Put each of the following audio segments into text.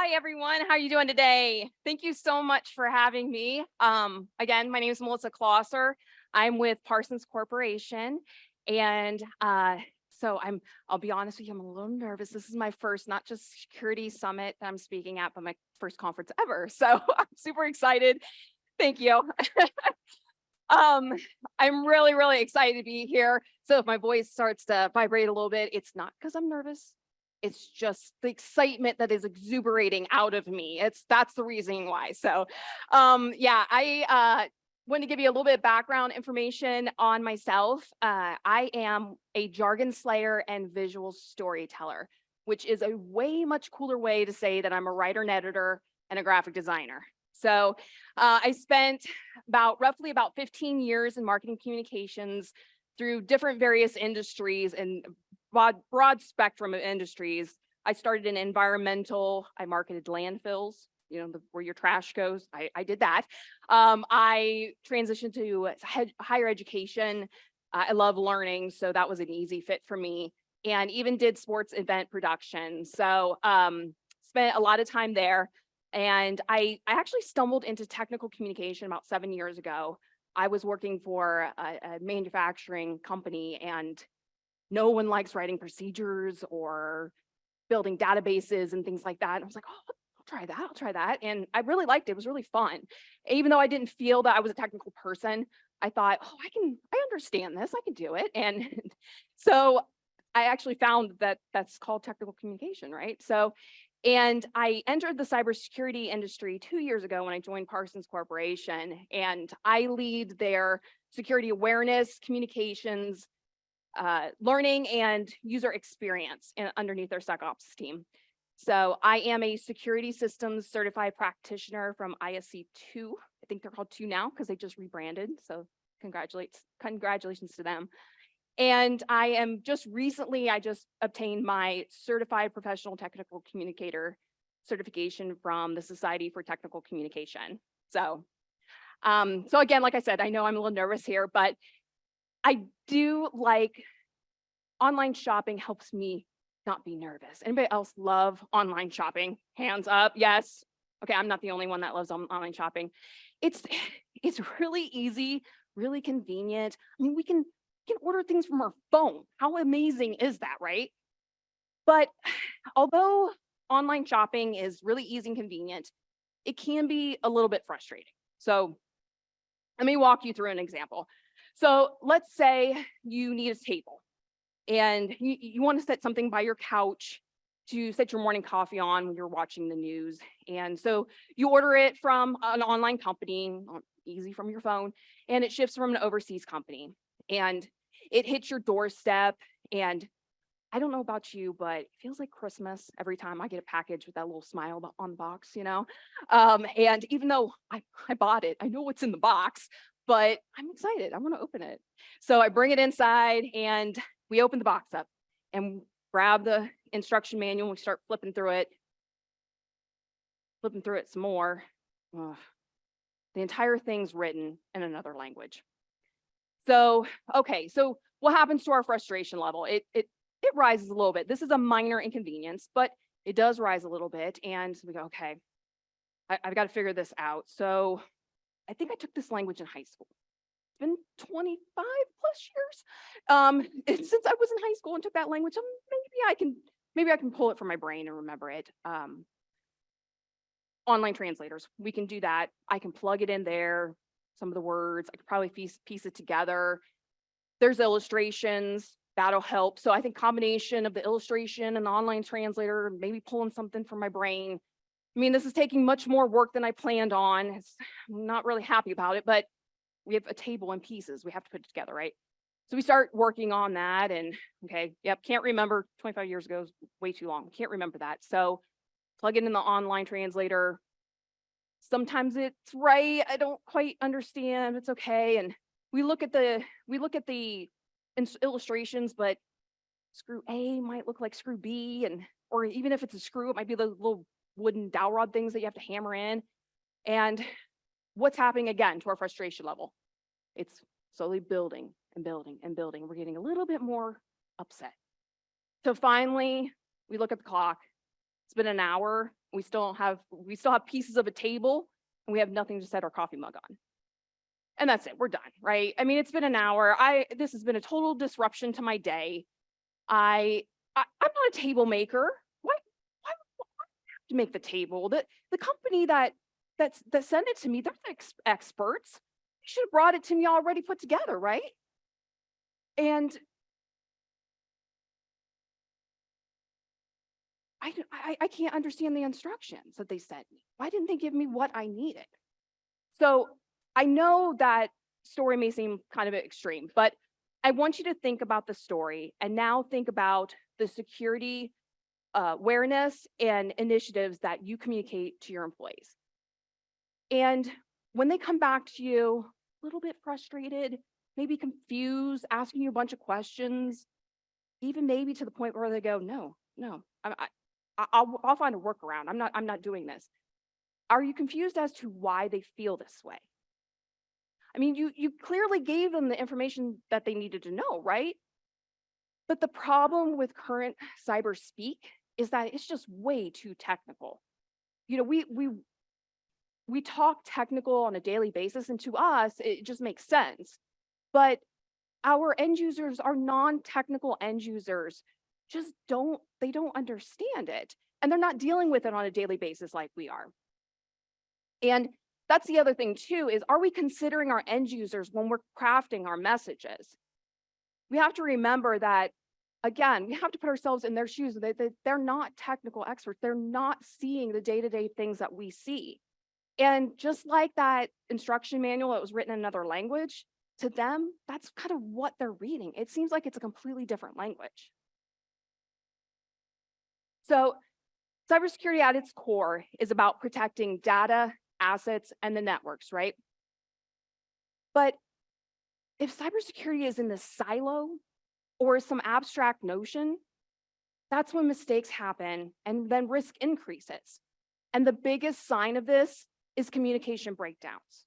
Hi, everyone. How are you doing today? Thank you so much for having me. Again, my name is Melissa Closser. I'm with Parsons Corporation. And I'll be honest with you, I'm a little nervous. This is my first, not just security summit that I'm speaking at, but my first conference ever. So I'm super excited. Thank you. Um, I'm really, really excited to be here. So if my voice starts to vibrate a little bit, it's not because I'm nervous. It's just the excitement that is exuberating out of me. That's the reason why. So, yeah, I want to give you a little bit of background information on myself. I am a jargon slayer and visual storyteller, which is a way much cooler way to say that I'm a writer and editor and a graphic designer. So I spent roughly about 15 years in marketing communications through different various industries and broad spectrum of industries. I started in environmental. I marketed landfills, where your trash goes. I did that. I transitioned to higher education. I love learning, so that was an easy fit for me. And even did sports event production. So spent a lot of time there. And I actually stumbled into technical communication about 7 years ago. I was working for a manufacturing company, and no one likes writing procedures or building databases and things like that. And I was like, oh, I'll try that. And I really liked it. It was really fun. Even though I didn't feel that I was a technical person, I thought, oh, I understand this. I can do it. And so I actually found that that's called technical communication, right? And I entered the cybersecurity industry 2 years ago when I joined Parsons Corporation, and I lead their security awareness, communications, learning, and user experience underneath their SecOps team. So I am a security systems certified practitioner from ISC 2. I think they're called 2 now because they just rebranded. So congratulations to them. And I just obtained my certified professional technical communicator certification from the Society for Technical Communication. So again, like I said, I know I'm a little nervous here, but I do like online shopping. Helps me not be nervous. Anybody else love online shopping? Hands up. Yes. Okay, I'm not the only one that loves online shopping. It's really easy, really convenient. I mean, we can order things from our phone. How amazing is that, right? But although online shopping is really easy and convenient, it can be a little bit frustrating. So let me walk you through an example. So let's say you need a table and you want to set something by your couch to set your morning coffee on when you're watching the news. And so you order it from an online company, easy from your phone, and it ships from an overseas company. And it hits your doorstep. And I don't know about you, but it feels like Christmas every time I get a package with that little smile on the box, And even though I bought it, I know what's in the box, but I'm excited. I want to open it. So I bring it inside and we open the box up and grab the instruction manual. We start flipping through it some more. Ugh. The entire thing's written in another language. So, okay, so what happens to our frustration level? It rises a little bit. This is a minor inconvenience, but it does rise a little bit. And we go, okay, I've got to figure this out. So I think I took this language in high school. It's been 25 plus years since I was in high school and took that language. Maybe I can pull it from my brain and remember it. Online translators, we can do that. I can plug it in there. Some of the words, I could probably piece it together. There's illustrations, that'll help. So I think combination of the illustration and the online translator, maybe pulling something from my brain. I mean, this is taking much more work than I planned on. I'm not really happy about it, but we have a table and pieces we have to put it together, right? So we start working on that and okay, yep, can't remember. 25 years ago is way too long. Can't remember that. So plug it in the online translator. Sometimes it's right. I don't quite understand. It's okay. And we look at the illustrations, but screw A might look like screw B, or even if it's a screw, it might be the little wooden dowel rod things that you have to hammer in. And what's happening again to our frustration level? It's slowly building and building and building. We're getting a little bit more upset. So finally, we look at the clock It's been an hour. We still have pieces of a table and we have nothing to set our coffee mug on. And that's it. We're done, right? I mean, it's been an hour. This has been a total disruption to my day. I'm not a table maker. Why would I have to make the table? The company that sent it to me, they're the experts. You should have brought it to me already put together, right? And I can't understand the instructions that they sent me. Why didn't they give me what I needed? So I know that story may seem kind of extreme, but I want you to think about the story and now think about the security awareness and initiatives that you communicate to your employees. And when they come back to you a little bit frustrated, maybe confused, asking you a bunch of questions, even maybe to the point where they go, no, I'll find a workaround. I'm not doing this. Are you confused as to why they feel this way? I mean, you clearly gave them the information that they needed to know, right? But the problem with current cyber speak is that it's just way too technical. You know, we talk technical on a daily basis, and to us, it just makes sense. But our end users, our non-technical end users, just don't understand it. And they're not dealing with it on a daily basis like we are. And that's the other thing too, is are we considering our end users when we're crafting our messages? We have to remember that, again, we have to put ourselves in their shoes. They're not technical experts. They're not seeing the day-to-day things that we see. And just like that instruction manual that was written in another language, to them, that's kind of what they're reading. It seems like it's a completely different language. So cybersecurity at its core is about protecting data, assets, and the networks, right? But if cybersecurity is in the silo or some abstract notion, that's when mistakes happen and then risk increases. And the biggest sign of this is communication breakdowns.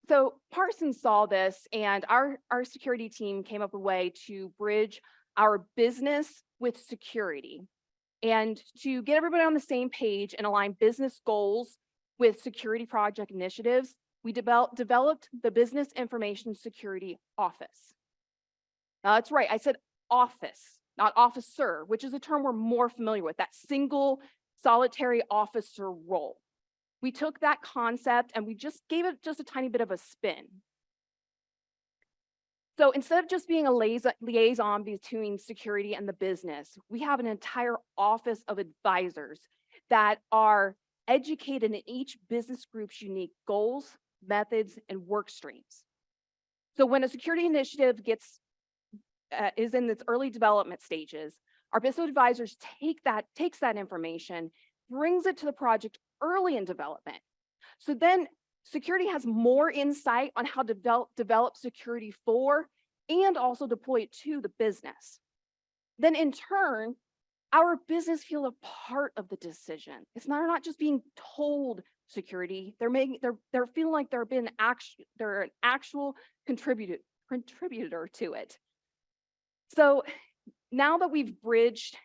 So Parsons saw this, and our security team came up with a way to bridge our business with security and to get everybody on the same page and align business goals with security project initiatives. We developed the Business Information Security Office. Now that's right, I said office, not officer, which is a term we're more familiar with, that single solitary officer role. We took that concept and we just gave it just a tiny bit of a spin. So instead of just being a liaison between security and the business, we have an entire office of advisors that are educated in each business group's unique goals, methods, and work streams. So when a security initiative is in its early development stages, our BISO advisors takes that information, brings it to the project early in development. So then security has more insight on how to develop security for and also deploy it to the business. Then in turn, our business feel a part of the decision. They're not just being told security, they're feeling like they're an actual contributor to it. So now that we've bridged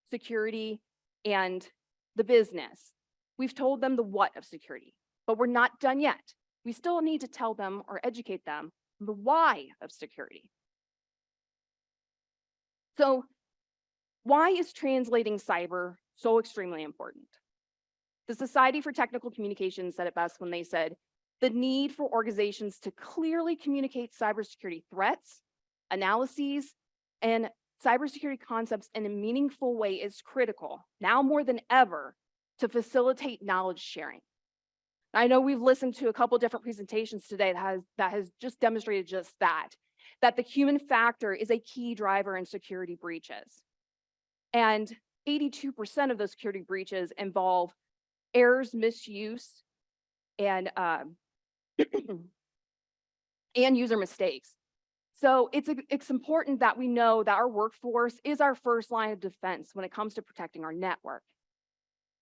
security and the business, we've told them the what of security, but we're not done yet. We still need to tell them or educate them the why of security. So why is translating cyber so extremely important? The Society for Technical Communication said it best when they said, the need for organizations to clearly communicate cybersecurity threats, analyses, and cybersecurity concepts in a meaningful way is critical, now more than ever, to facilitate knowledge sharing. I know we've listened to a couple different presentations today that has just demonstrated just that the human factor is a key driver in security breaches. And 82% of those security breaches involve errors, misuse, and user mistakes. So it's important that we know that our workforce is our first line of defense when it comes to protecting our network.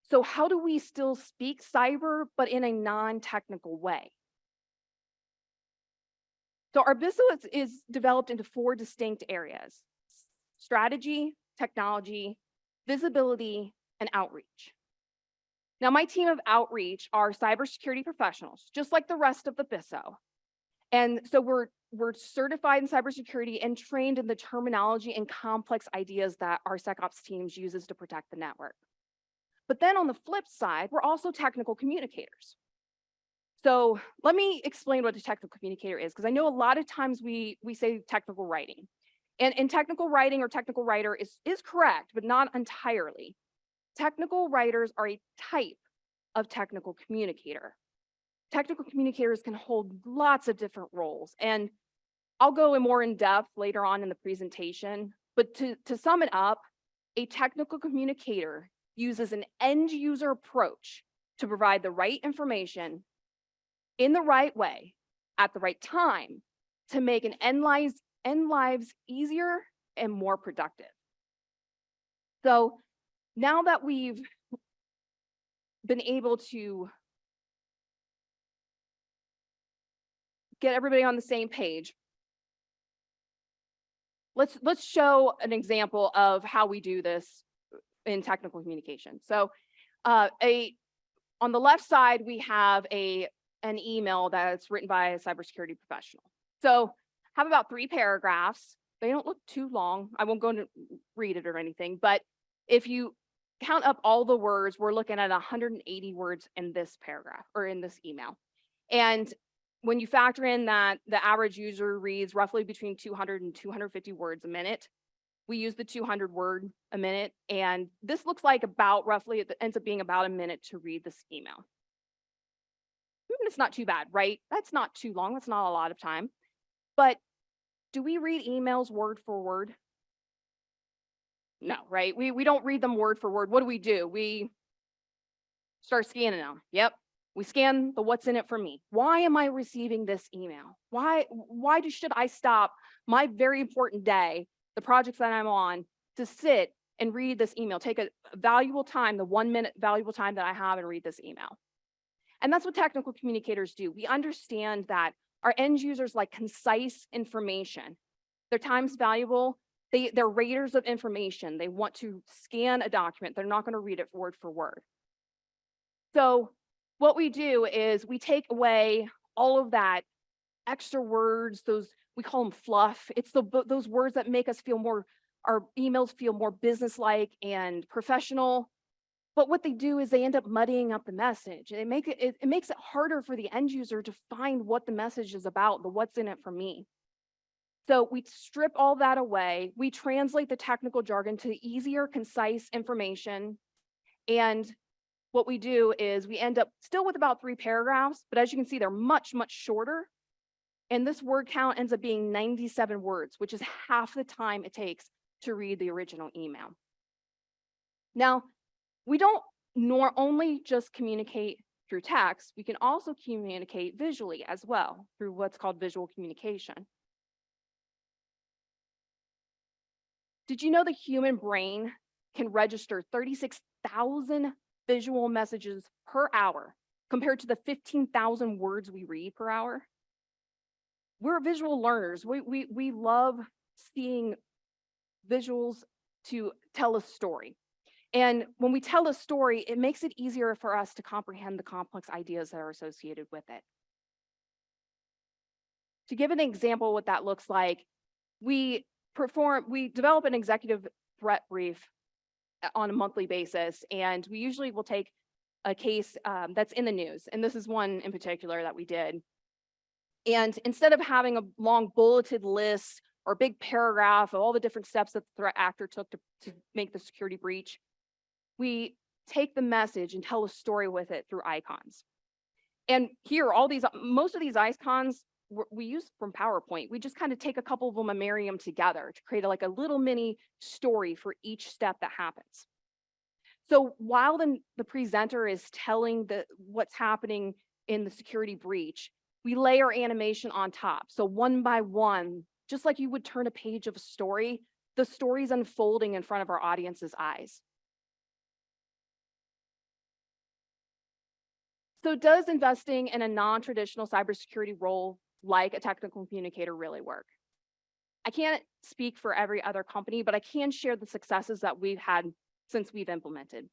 So how do we still speak cyber, but in a non-technical way? So our BISO is developed into 4 distinct areas: strategy, technology, visibility, and outreach. Now, my team of outreach are cybersecurity professionals, just like the rest of the BISO. And so we're certified in cybersecurity and trained in the terminology and complex ideas that our SecOps teams uses to protect the network. But then on the flip side, we're also technical communicators. So let me explain what a technical communicator is, because I know a lot of times we say technical writing. And technical writing or technical writer is correct, but not entirely. Technical writers are a type of technical communicator. Technical communicators can hold lots of different roles, and I'll go in more in depth later on in the presentation, but to sum it up, a technical communicator uses an end user approach to provide the right information in the right way at the right time to make an end lives easier and more productive. So now that we've been able to get everybody on the same page, let's show an example of how we do this in technical communication. So on the left side, we have an email that's written by a cybersecurity professional. So have about 3 paragraphs. They don't look too long. I won't go and read it or anything, but if you count up all the words, we're looking at 180 words in this paragraph or in this email. And when you factor in that the average user reads roughly between 200 and 250 words a minute, we use the 200 word a minute. And this looks like about roughly, it ends up being about a minute to read this email. It's not too bad, right? That's not too long. That's not a lot of time. But do we read emails word for word? No, right? We don't read them word for word. What do? We start scanning them. Yep. We scan the what's in it for me. Why am I receiving this email? Why should I stop my very important day, the projects that I'm on, to sit and read this email, take a valuable time, the 1 minute valuable time that I have and read this email? And that's what technical communicators do. We understand that our end users like concise information. Their time's valuable. They're raters of information. They want to scan a document. They're not going to read it word for word. So what we do is we take away all of that extra words, we call them fluff. It's those words that make us feel more, our emails feel more businesslike and professional. But what they do is they end up muddying up the message. It makes it harder for the end user to find what the message is about, the what's in it for me. So we strip all that away. We translate the technical jargon to easier, concise information. And what we do is we end up still with about 3 paragraphs, but as you can see, they're much, much shorter. And this word count ends up being 97 words, which is half the time it takes to read the original email. Now, we don't only just communicate through text, we can also communicate visually as well through what's called visual communication. Did you know the human brain can register 36,000 visual messages per hour compared to the 15,000 words we read per hour? We're visual learners. We love seeing visuals to tell a story. And when we tell a story, it makes it easier for us to comprehend the complex ideas that are associated with it. To give an example of what that looks like, we develop an executive threat brief on a monthly basis, and we usually will take a case that's in the news. And this is one in particular that we did. And instead of having a long bulleted list or a big paragraph of all the different steps that the threat actor took to make the security breach, we take the message and tell a story with it through icons. And here, most of these icons we use from PowerPoint. We just kind of take a couple of them and marry them together to create like a little mini story for each step that happens. So while the presenter is telling what's happening in the security breach, we layer animation on top. So one by one, just like you would turn a page of a story, the story's unfolding in front of our audience's eyes. So does investing in a non-traditional cybersecurity role like a technical communicator really work? I can't speak for every other company, but I can share the successes that we've had since we've implemented.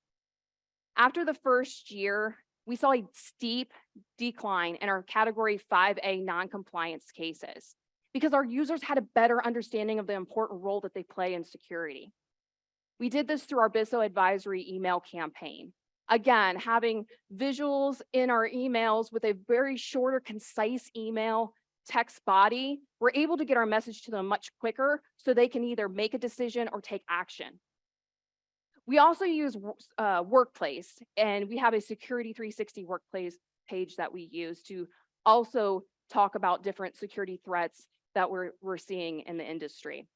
After the first year, we saw a steep decline in our category 5A non-compliance cases because our users had a better understanding of the important role that they play in security. We did this through our BISO advisory email campaign. Again, having visuals in our emails with a very shorter, concise email text body, we're able to get our message to them much quicker so they can either make a decision or take action. We also use Workplace, and we have a Security 360 Workplace page that we use to also talk about different security threats that we're seeing in the industry.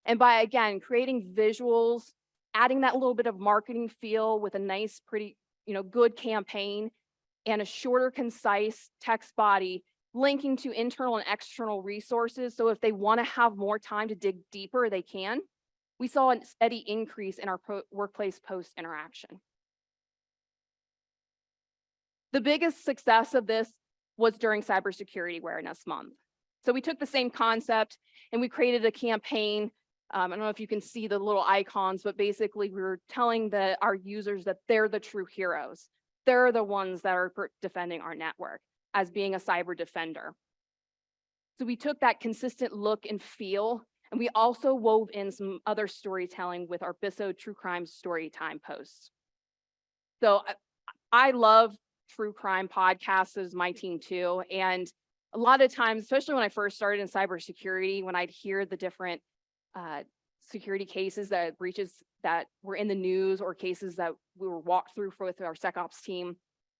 And by, again, creating visuals, adding that little bit of marketing feel with a nice, pretty, good campaign and a shorter, concise text body, linking to internal and external resources. So if they want to have more time to dig deeper, they can. We saw a steady increase in our workplace post interaction. The biggest success of this was during Cybersecurity Awareness Month. So we took the same concept and we created a campaign. I don't know if you can see the little icons, but basically we were telling our users that they're the true heroes. They're the ones that are defending our network as being a cyber defender. So we took that consistent look and feel, and we also wove in some other storytelling with our BISO True Crime Storytime posts. So I love true crime podcasts as my team too. And a lot of times, especially when I first started in cybersecurity, when I'd hear the different security cases, breaches that were in the news or cases that we were walked through with our SecOps team,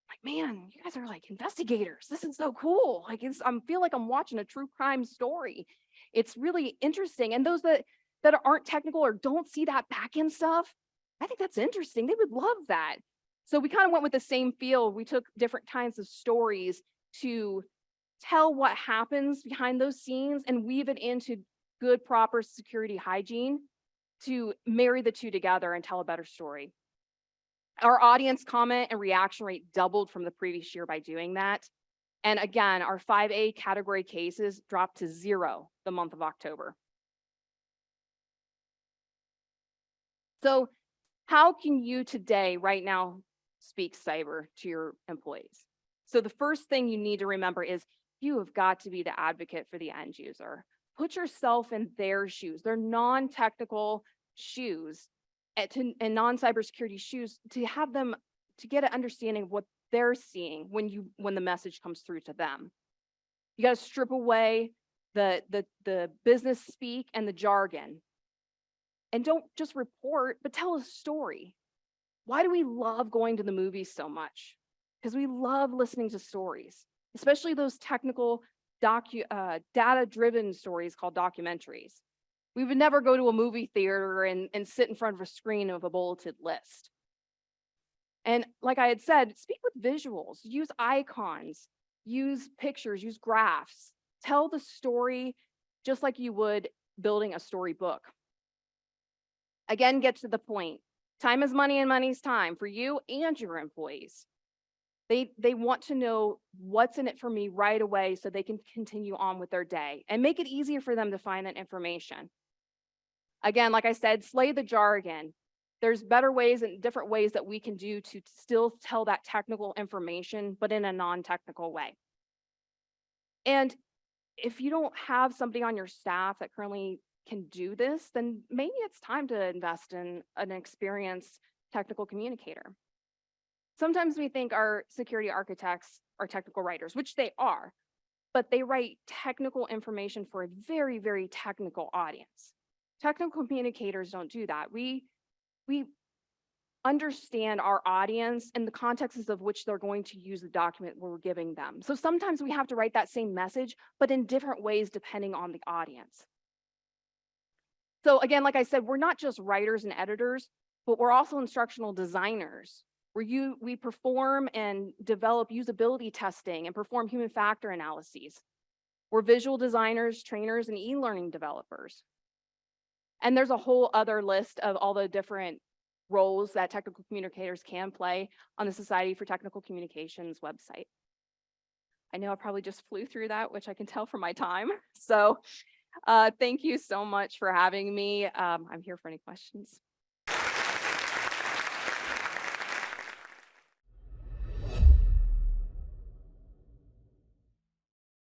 like, man, you guys are like investigators. This is so cool. Like, I feel like I'm watching a true crime story. It's really interesting. And those that aren't technical or don't see that back end stuff, I think that's interesting. They would love that. So we kind of went with the same feel. We took different kinds of stories to tell what happens behind those scenes and weave it into good, proper security hygiene to marry the two together and tell a better story. Our audience comment and reaction rate doubled from the previous year by doing that. And again, our 5A category cases dropped to 0 the month of October. So how can you today, right now, speak cyber to your employees? So the first thing you need to remember is you have got to be the advocate for the end user. Put yourself in their shoes, their non-technical shoes, and non-cybersecurity shoes, to have them to get an understanding of what they're seeing when the message comes through to them. You got to strip away the business speak and the jargon, and don't just report, but tell a story. Why do we love going to the movies so much? Because we love listening to stories, especially those technical data-driven stories called documentaries. We would never go to a movie theater and sit in front of a screen of a bulleted list. And like I had said, speak with visuals, use icons, use pictures, use graphs. Tell the story just like you would building a storybook. Again, get to the point. Time is money and money is time for you and your employees. They want to know what's in it for me right away so they can continue on with their day and make it easier for them to find that information. Again, like I said, slay the jargon. There's better ways and different ways that we can do to still tell that technical information, but in a non-technical way. And if you don't have somebody on your staff that currently can do this, then maybe it's time to invest in an experienced technical communicator. Sometimes we think our security architects are technical writers, which they are, but they write technical information for a very, very technical audience. Technical communicators don't do that. We understand our audience and the contexts of which they're going to use the document we're giving them. So sometimes we have to write that same message, but in different ways depending on the audience. So again, like I said, we're not just writers and editors, but we're also instructional designers. We perform and develop usability testing and perform human factor analyses. We're visual designers, trainers, and e-learning developers. And there's a whole other list of all the different roles that technical communicators can play on the Society for Technical Communications website. I know I probably just flew through that, which I can tell from my time. So thank you so much for having me. I'm here for any questions.